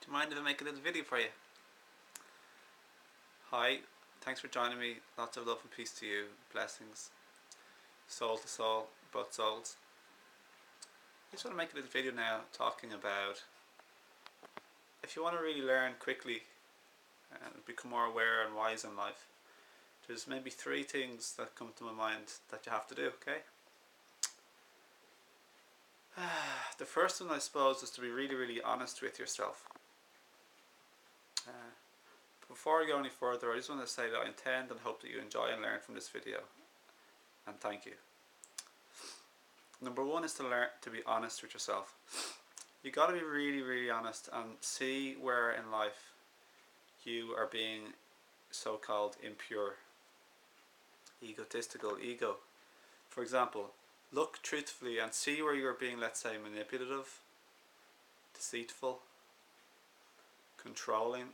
Do you mind if I make a little video for you? Hi, thanks for joining me. Lots of love and peace to you. Blessings. Soul to soul, both souls. I just want to make a little video now talking about if you want to really learn quickly and become more aware and wise in life, there's maybe 3 things that come to my mind that you have to do, okay? The first one, I suppose, is to be really, really honest with yourself. Before I go any further, I just want to say that I intend and hope that you enjoy and learn from this video, and thank you. Number 1 is to be honest with yourself. You got to be really, really honest and see where in life you are being so-called impure, egotistical, ego. For example, look truthfully and see where you're being, let's say, manipulative, deceitful, controlling,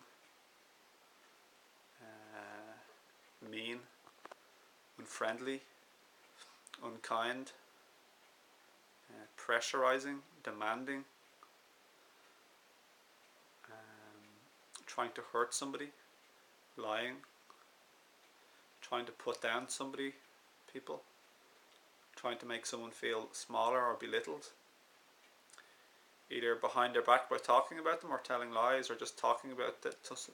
mean, unfriendly, unkind, pressurizing, demanding, trying to hurt somebody, lying, trying to put down people, trying to make someone feel smaller or belittled, either behind their back by talking about them or telling lies or just talking about the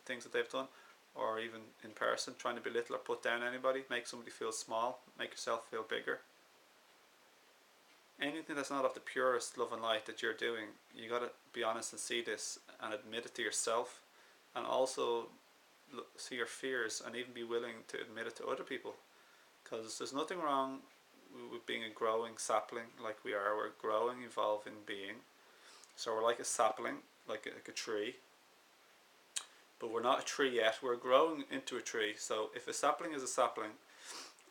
things that they've done, or even in person trying to belittle or put down anybody, make somebody feel small, make yourself feel bigger. Anything that's not of the purest love and light that you're doing, you got to be honest and see this and admit it to yourself, and also see your fears and even be willing to admit it to other people, because there's nothing wrong with being a growing sapling like we are. We're growing, evolving being, so we're like a sapling, like a tree, but we're not a tree yet. We're growing into a tree. So if a sapling is a sapling,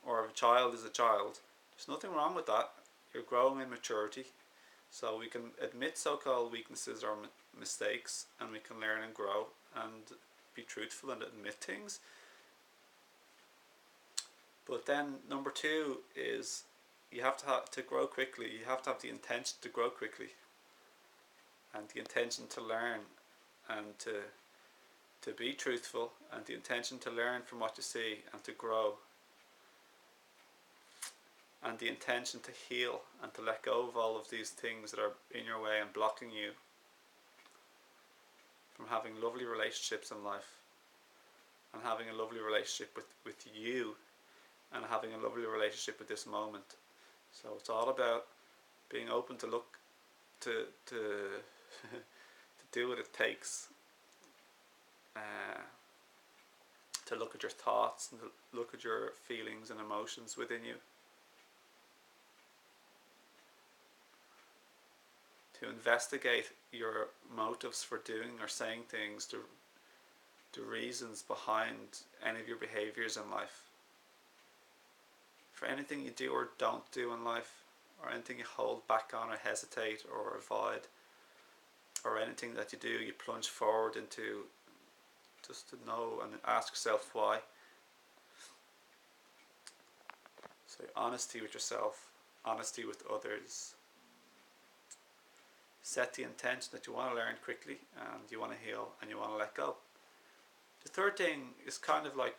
or if a child is a child, there's nothing wrong with that. You're growing in maturity, so we can admit so-called weaknesses or mistakes, and we can learn and grow and be truthful and admit things. But then number 2 is you have to grow quickly. You have to have the intention to grow quickly, and the intention to learn, and to be truthful, and the intention to learn from what you see and to grow, and the intention to heal and to let go of all of these things that are in your way and blocking you from having lovely relationships in life, and having a lovely relationship with you, and having a lovely relationship with this moment. So it's all about being open to look to to do what it takes, to look at your thoughts and to look at your feelings and emotions within you, to investigate your motives for doing or saying things, the reasons behind any of your behaviours in life. For anything you do or don't do in life, or anything you hold back on or hesitate or avoid, or anything that you do you plunge forward into, just to know and ask yourself why. So honesty with yourself, honesty with others. Set the intention that you want to learn quickly, and you want to heal, and you want to let go. The third thing is kind of like,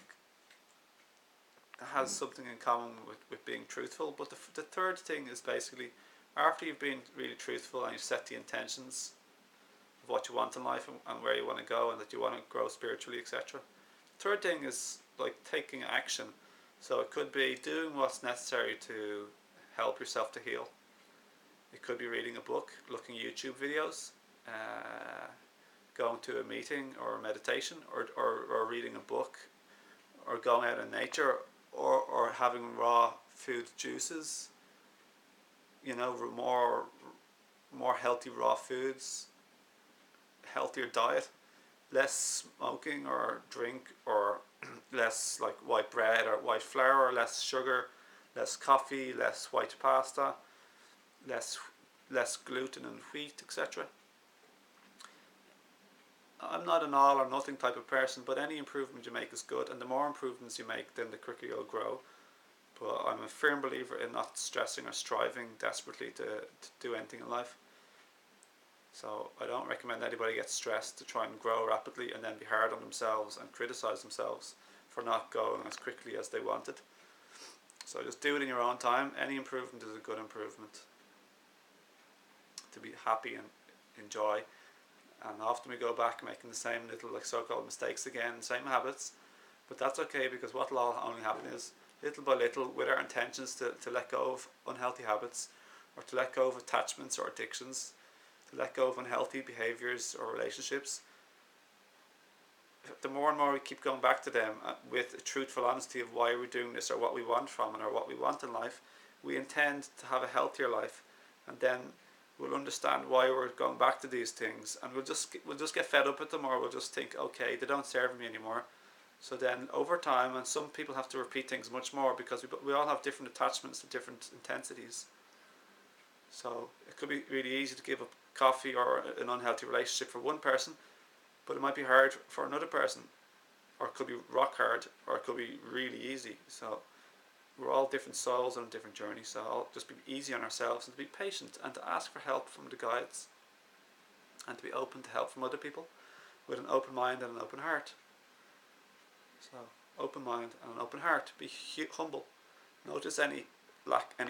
has something in common with being truthful, but the third thing is basically, after you've been really truthful and you've set the intentions of what you want in life and where you want to go and that you want to grow spiritually, etc. The third thing is like taking action. So it could be doing what's necessary to help yourself to heal. It could be reading a book, looking at YouTube videos, going to a meeting or a meditation, or reading a book, or going out in nature, or having raw food juices, more healthy raw foods, healthier diet, less smoking or drink, or less like white bread or white flour, less sugar, less coffee, less white pasta, less gluten and wheat, etc. I'm not an all or nothing type of person, but any improvement you make is good, and the more improvements you make, then the quicker you'll grow. But I'm a firm believer in not stressing or striving desperately to do anything in life. So I don't recommend anybody get stressed to try and grow rapidly and then be hard on themselves and criticize themselves for not going as quickly as they wanted. So just do it in your own time. Any improvement is a good improvement. To be happy and enjoy. And often we go back making the same little so-called mistakes again, same habits. But that's okay, because what will only happen is little by little, with our intentions to let go of unhealthy habits, or to let go of attachments or addictions, to let go of unhealthy behaviours or relationships, the more and more we keep going back to them with a truthful honesty of why we're doing this, or what we want from it, or what we want in life, we intend to have a healthier life. And then we'll understand why we're going back to these things, and we'll just get fed up with them, or we'll just think, okay, they don't serve me anymore. So then over time, and some people have to repeat things much more, because we all have different attachments to different intensities. So it could be really easy to give up coffee or an unhealthy relationship for one person, but it might be hard for another person, or it could be rock hard, or it could be really easy. So we're all different souls on a different journey, so I'll just be easy on ourselves, and to be patient, and to ask for help from the guides, and to be open to help from other people with an open mind and an open heart. So open mind and an open heart. Be humble. Notice any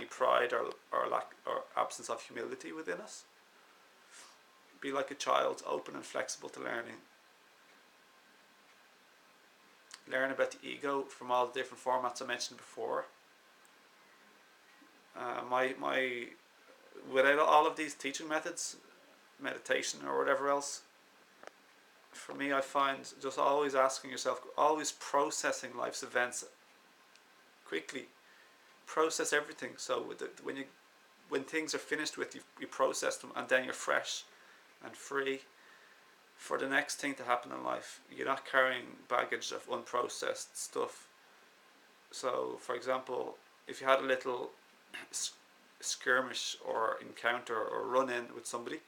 pride or lack or absence of humility within us. Be like a child, open and flexible to learning. Learn about the ego from all the different formats I mentioned before. Without all of these teaching methods, meditation or whatever else, for me, I find just always asking yourself, always processing life's events quickly. Process everything. So when things are finished with, you process them, and then you're fresh and free for the next thing to happen in life. You're not carrying baggage of unprocessed stuff. So, for example, if you had a little skirmish or encounter or run-in with somebody,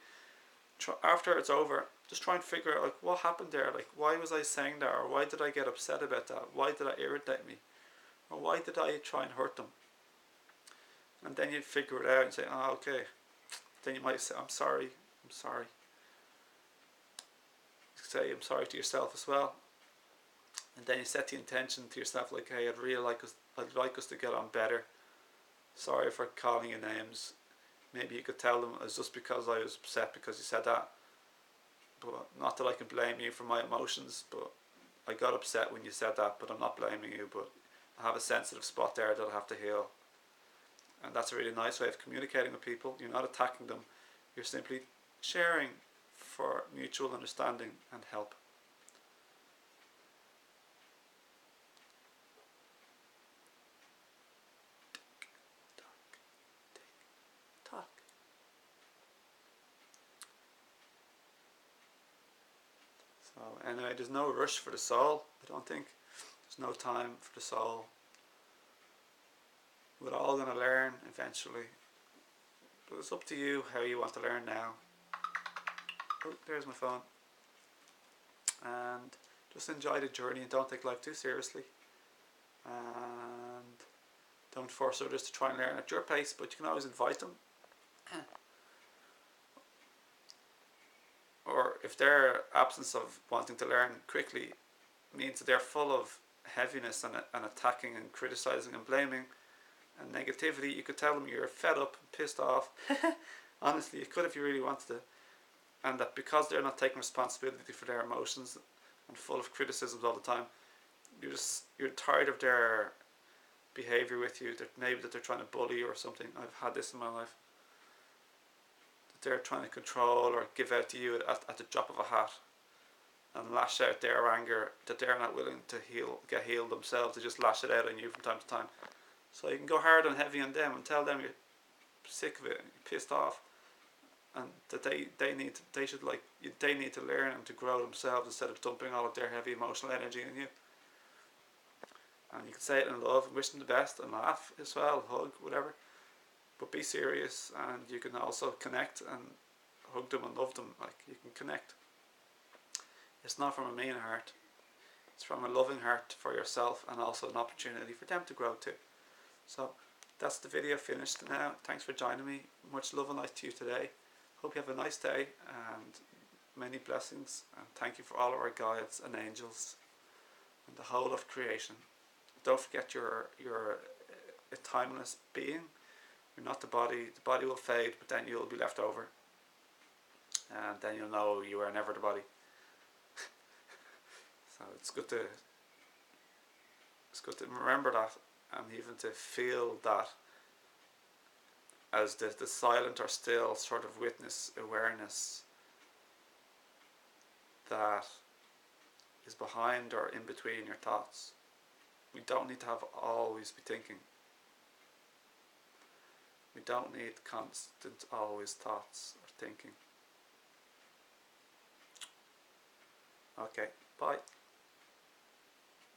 after it's over, just try and figure out what happened there. Why was I saying that, or why did I get upset about that? Why did that irritate me, or why did I try and hurt them? And then you figure it out and say, oh, okay. Then you might say, I'm sorry. Say I'm sorry to yourself as well. And then you set the intention to yourself, like, hey, I'd like us to get on better. Sorry for calling you names. Maybe you could tell them it's just because I was upset because you said that. But not that I can blame you for my emotions, but I got upset when you said that, but I'm not blaming you, but I have a sensitive spot there that I have to heal. And that's a really nice way of communicating with people. You're not attacking them, you're simply sharing for mutual understanding and help. Talk. So anyway, there's no rush for the soul, I don't think. There's no time for the soul. We're all going to learn eventually. But it's up to you how you want to learn now. Oh, there's my phone. And just enjoy the journey and don't take life too seriously. And don't force others to try and learn at your pace, but you can always invite them. Or if their absence of wanting to learn quickly means that they're full of heaviness and attacking and criticizing and blaming and negativity, you could tell them you're fed up and pissed off. Honestly, you could if you really wanted to. And that because they're not taking responsibility for their emotions and full of criticisms all the time, you're tired of their behaviour with you, that maybe that they're trying to bully you or something. I've had this in my life. That they're trying to control or give out to you at the drop of a hat, and lash out their anger that they're not willing to get healed themselves. They just lash it out on you from time to time. So you can go hard and heavy on them and tell them you're sick of it and you're pissed off, and that they need to learn and to grow themselves instead of dumping all of their heavy emotional energy on you. And you can say it in love and wish them the best and laugh as well, hug, whatever. But be serious, and you can also connect and hug them and love them. Like, you can connect. It's not from a mean heart. It's from a loving heart for yourself, and also an opportunity for them to grow too. So that's the video finished now. Thanks for joining me. Much love and light to you today. Hope you have a nice day and many blessings, and thank you for all of our guides and angels and the whole of creation. Don't forget you're a timeless being. You're not the body. The body will fade, but then you'll be left over, and then you'll know you are never the body. So it's good to remember that, and even to feel that as the silent or still sort of witness awareness that is behind or in between your thoughts. We don't need to always be thinking. We don't need constant always thoughts or thinking. Okay, bye.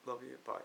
Love you, bye.